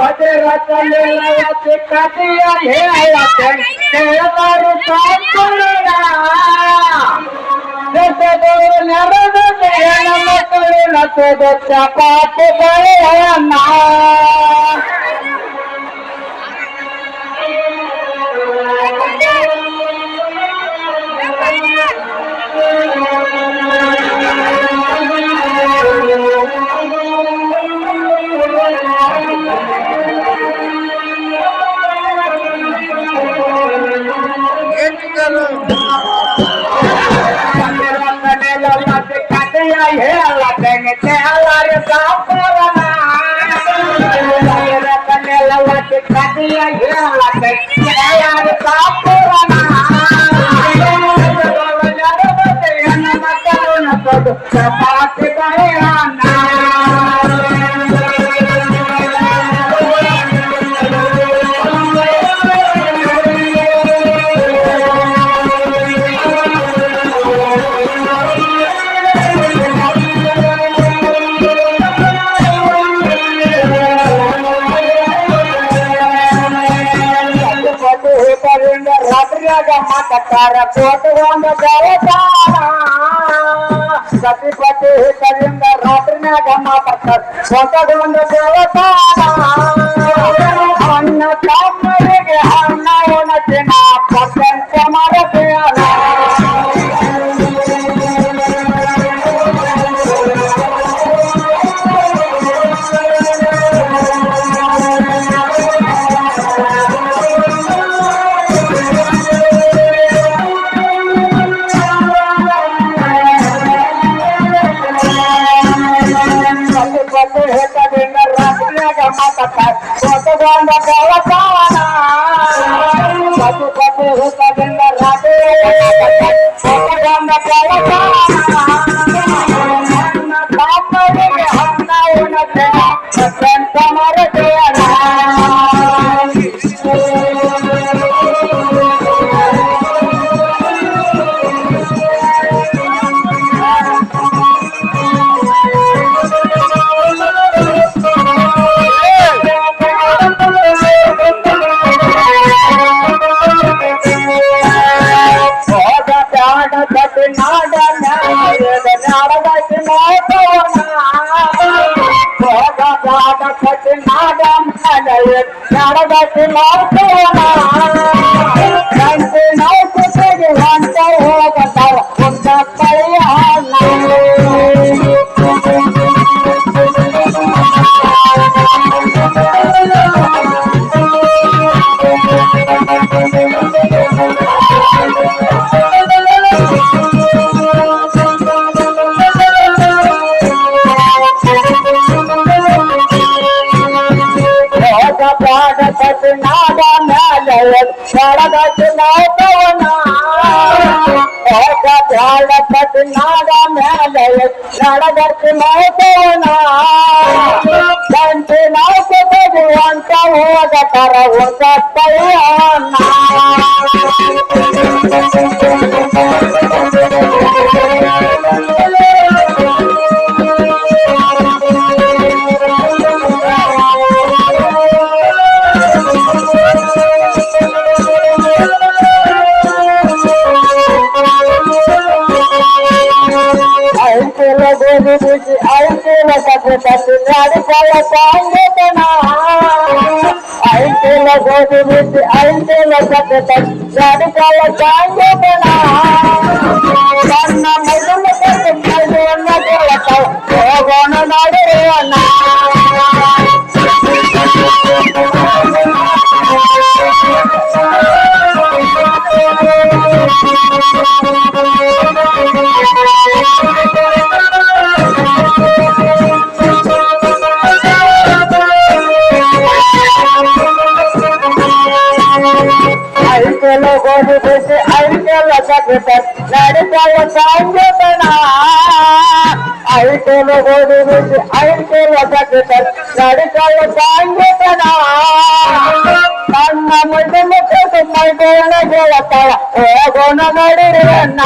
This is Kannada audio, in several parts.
भद्रकाली कटिया हेळवारू साकुळा मಕ್ಕಳು ನಸೋದತ್ತ ಪಾಪಗಳನ್ನ ಮಾತಾರ ಕೋಟಗೊಂಡ ಸತಿಪತಿ ಕಲಿಂದ ರಾತ್ರಿನಾಗ ಮಾತಾಡ್ತಾರ ಕೋಟಗೊಂಡ ದೇವತಾನ ಅನ್ನ ತಮ್ಮರಿಗೆ ಅನ್ನ ಉಣತಿನ ಪ್ರಪಂಚ ಮಾಡಬೇಡ ಕೋಟಗೊಂಡ ದೇವತಾನ ಸತಿಪತಿ ಹುತ್ತದಿಂದ ರಾತ್ರಿ ಕೋಟಗೊಂಡ ದೇವತಾನ ತಮ್ಮರಿಗೆ ಅನ್ನ ಉಣತಿನ ಪ್ರಪಂಚ ಮಾಡಬೇಡ ನಾಡದಾಟಿ ಮಾಡ್ತೇವನ ನಾವು ಕುಸಿಗೆ ಅಂತ ಹೋಗತ್ತಾರ ಒಂದು ಕಳೆಯ ನಾಡ ಮ್ಯಾಲ ನಾಡದಾಟಿ ನಾಡವನ ಬ್ಯಾಡಪತಿ ನಾಡ ಮ್ಯಾಲ ನಾಡದಾಟಿ ನಾಡವನ ಗಂಟೆ ನಾಲ್ಕು ಅಂತ ಹೋಗತ್ತಾರ ಒಂದು ಕೈಯನ್ನ ಹೋಗೋಣ ನೋಡಿರಿ ಅಣ್ಣ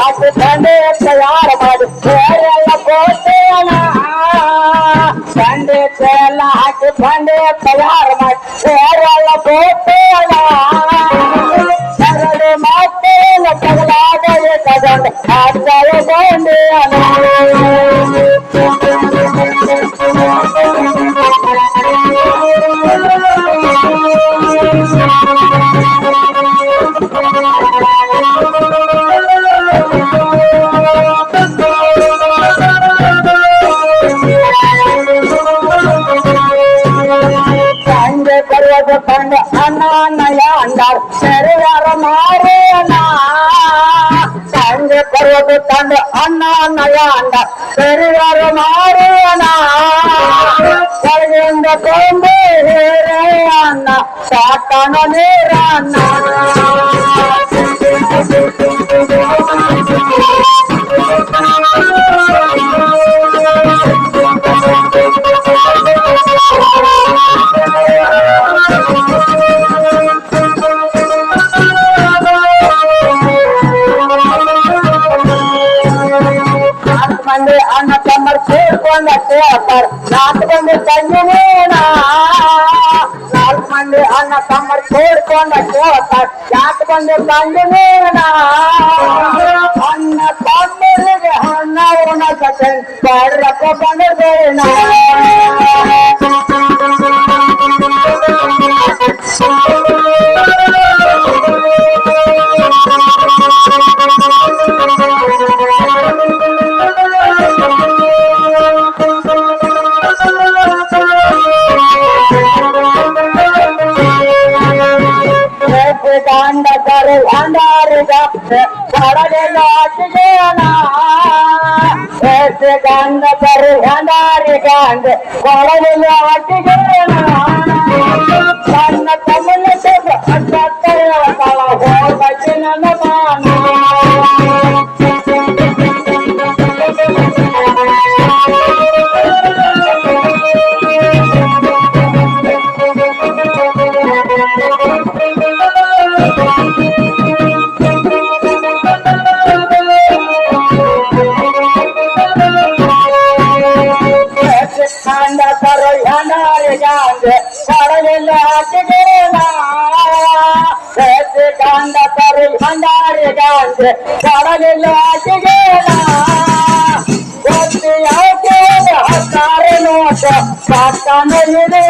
ಹಾಕಿ ಬಂಡೆ ತಯಾರು ಮಾಡಿ ಬೇರೆಲ್ಲ ಕೋಟೆಯಣ ಬಂಡೆ ಎಲ್ಲ ಹಾಕಿ ಬಂಡೆ ತಯಾರು ಮಾಡಿ ಬೇರೆಲ್ಲ ಕೋಟೆಯಣ ಎರಡು ಮಾತೇನ ತಗಲಾಗಲೇ ತಗೊಂಡು ಹಾಕ್ತಾರೆ ಬಂಡೆಯಣ ಕಂಡು ಅಣ್ಣನಯ ಅಂದಾರ ಸರಿಯಾರ ಮಾರೇನ ಸಂಜೆ ಪರ್ವತ ಕಂಡು ಅಣ್ಣನಯ ಅಂದಾರ ಸರಿಯಾರ ಮಾರೇನ ಹೊರಗಿಂದ ಕೊಂದು ಹೇರೇ ಅನ್ನ ಸಾಕನ ನೀರನ್ನ ಮಂದಿ ಅಣ್ಣ ತಮ್ಮರು ಸೇರ್ಕೊಂಡ ಕೇಳ್ತಾರ ನಾಲ್ಕು ಮಂದಿ ತಂಗಿನೇನ ನಾಲ್ಕು ಮಂದಿ ಅಣ್ಣ ತಮ್ಮರು ಸೇರ್ಕೊಂಡ ಕೇಳ್ತಾರ ನಾಲ್ಕು ಮಂದಿ ತಂಗಿನೇನ ಅಣ್ಣ ತಮ್ಮರಿಗೆ ಅಣ್ಣ ಉಣಕತೆ ಬಡ್ರಪ್ಪ ಬಂದೇನ ಗಂಡ ಕರು ಅಂಡಾರಿಗ ಕಡಲೆಲ್ಲ ಅಟ್ಟಿಗೆನ ಗಂಡ ಕರು ಅಂಡಾರಿಗ ಕೊಡಲೆಲ್ಲ ಅಟ್ಟಿಗೆನ ನನ್ನ ತಮ್ಮನ ಹೋಗಿ ನನ್ನ ಮಾನ ಕಡಲೆಲ್ಲ ಹಾಕಿದೇನ ಗಂಡ ಕರು ಭಂಡಾರಿಗಾಂದೆ ಕಡಲೆಲ್ಲ ಹಾಕಿದೇನ ಗೊತ್ತಿ ಯಾಕೆ ಹತ್ತಾರೆ ನೋಟ ಸಾಕಾನ ಇದೆ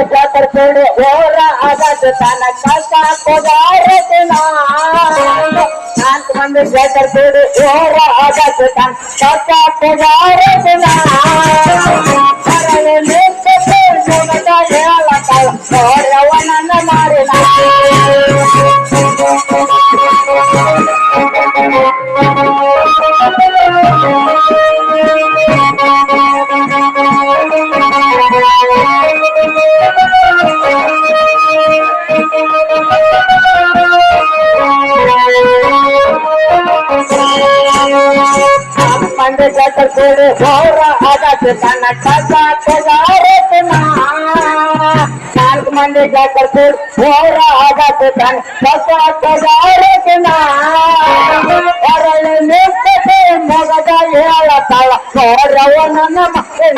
ಜಾತರ್ಕೋಡು ಹೋರ ಆಗದ ತನ್ನ ಕಸ ಕೊಡಾರತಿನ ನಾಲ್ಕು ಮಂದಿ ಜಾತರ್ಕೋಡು ಹೋರ ಆಗದ ತನ್ನ ಕಸ ಕೊಡಾರತಿನ ಹೇಳವ ನನ್ನ ಮಾಡಿನ ಮಂದಿ ಜಾತರ್ಕೋಡು ಹೋರ ಆಗದ ತನ್ನ ಕಸ ಕೊಡಾರತಿನ ನಾಲ್ಕು ಮಂದಿ ಜಾತರ್ಕೋಡು ಹೋರ ಆಗದ ತನ್ನ ಕಸ ಕೊಡಾರತಿನ ಹೊರಳೆ ನಿಂತತೆ ಮೊಗದ ಹೇಳತಾಳ ಹೊರವ ನನ್ನ ಮಕ್ಕಳ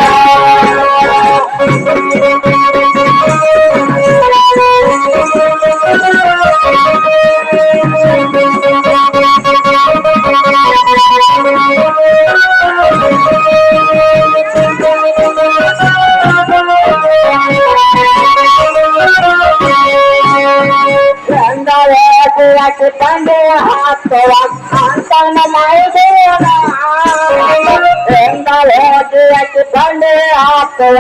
ಬಂಡೆ ಹಾಕುವ ಅಂತನ ಮೈದೇನ ಹೋಗಿ ಬಂಡೆ ಹಾಕುವ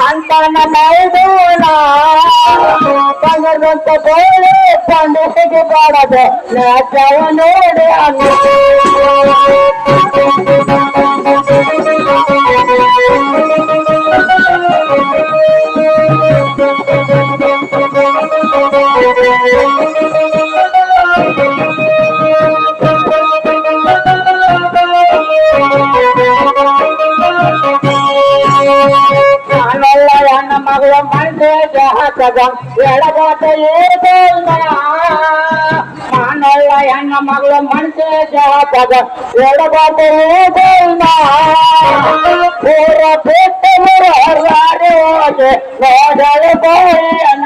ಅಂತನ ಮೈದೇನ ಬಂದಂತ ಗೋಳಿ ಬಂಡೆಗೆ ಬಾಡದೆ ನೇಚವ ನೋಡಿ ಅನ್ನ ಮನಸ್ಸಿಗೆ ಹಾಕದ ಎಡಗಾಟ ಏನಿಲ್ಲ ಮಾನಲ್ಲ ಹೆಣ್ಣ ಮಗಳ ಮನಸ್ಸಿಗೆ ಹಾಕದ ಎಡಗಾಟ ಏನಿಲ್ಲ ಪೂರ ಬಿಟ್ಟು ಹೊರಗಾಡಿ ಹೋಗಿ ನೋಡಲು ಬೋಯನ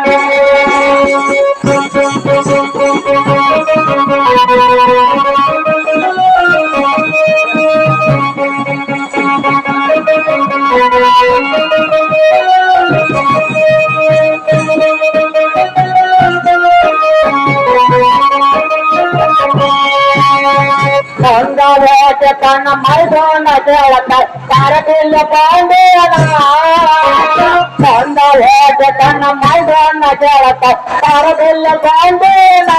ತನ್ನ ಮೈದೋಣ ಕೇಳತ್ತ ತಾರಕಿಲ್ಲ ಪಾಂಡೇನ ತನ್ನ ಮೈದೋಣ ಕೇಳತ್ತ ತಾರಕಿಲ್ಲ ಪಾಂಡೇನ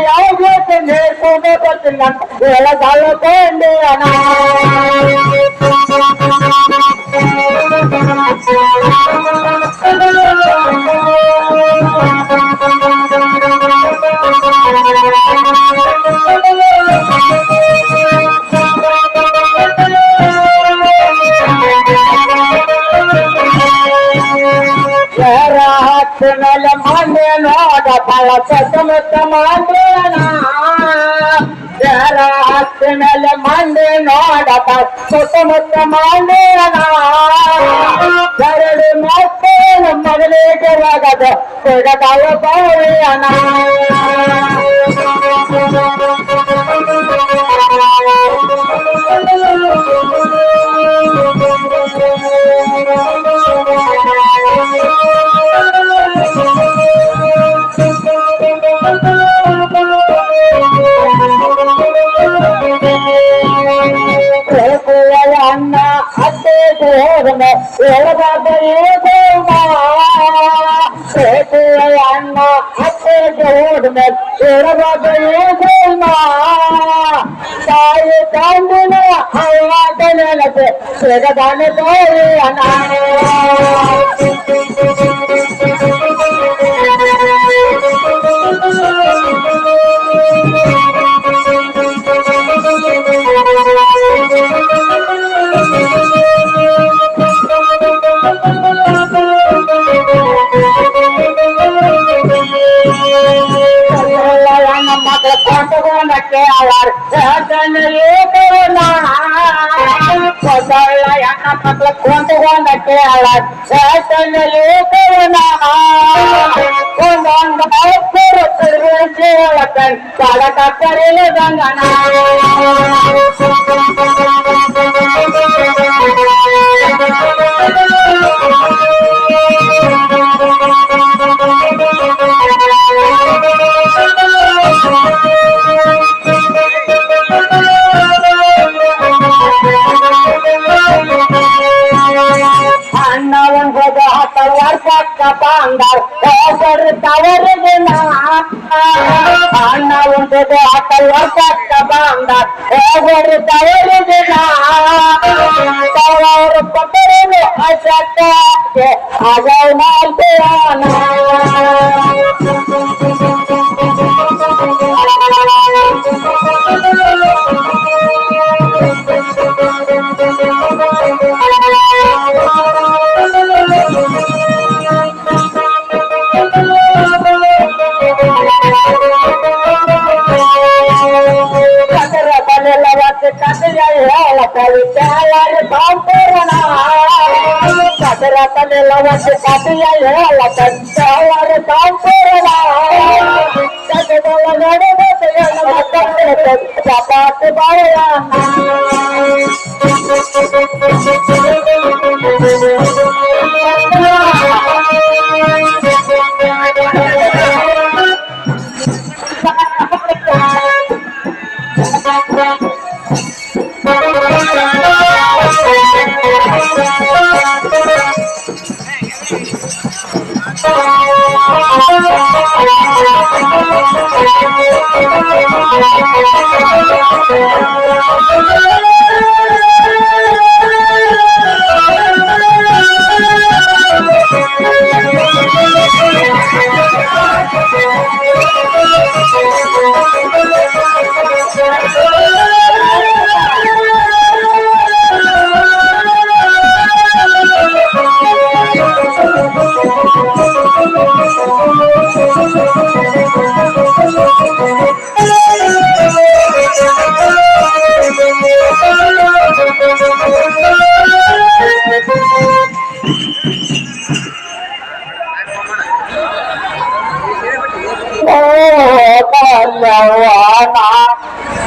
ಯಾವ್ದು ನೇರ್ಕೊಂಡು ಬರ್ತಿಲ್ಲ ಹೇಳದಲ್ಲ ಪಾಂಡೇನ ಮೇಲೆ ಮಾನ್ಯ ನೋಡ ಬಳ ಸುತ್ತಮುತ್ತ ಮಾನ್ಯನ ಹತ್ತ ಮೇಲೆ ಮಂಡಿ ನೋಡ ಸುತ್ತಮುತ್ತ ಮಾನ್ಯನ ಕರಡಿ ಮತ್ತೆ ಮಗಲಿಗೆ ಒಗದ ಕೊಡದವ ಬಾಳಿಯನ ಅನ್ನ ಅತ್ತೆ ಹೋದನೆ ಎಳಗಾದ ಅನ್ನ ಅತ್ತೆ ಹೋದನೆ ಎಳಗಾದ ತಾಯಿ ತಂದಿನ ಹವಾದ ನೆನಪೆ ಎಡದಾನೆ ತಾಯಿ ಅನ್ನ ಮಕ್ಕಳ ಕೊಂಟಗೊಂಡಕ್ಕೆ ಒಂದೊಂದು ಕಡಕರಿಲ್ಲ ಗಂಗನ ತವರಿಗೆ ಅಣ್ಣ ಒಂದು ವರ್ಷ ಬಂದ ಹೋಗರು ತವರಿಗೆ ತವರು ಪಕ್ಕದಲ್ಲಿ ಅಶಕ್ಕೆ ಆಗ ಮಾಡ್ತೀಯನ ಚಪಾತಿ ಬಾಳೆಯ Thank you.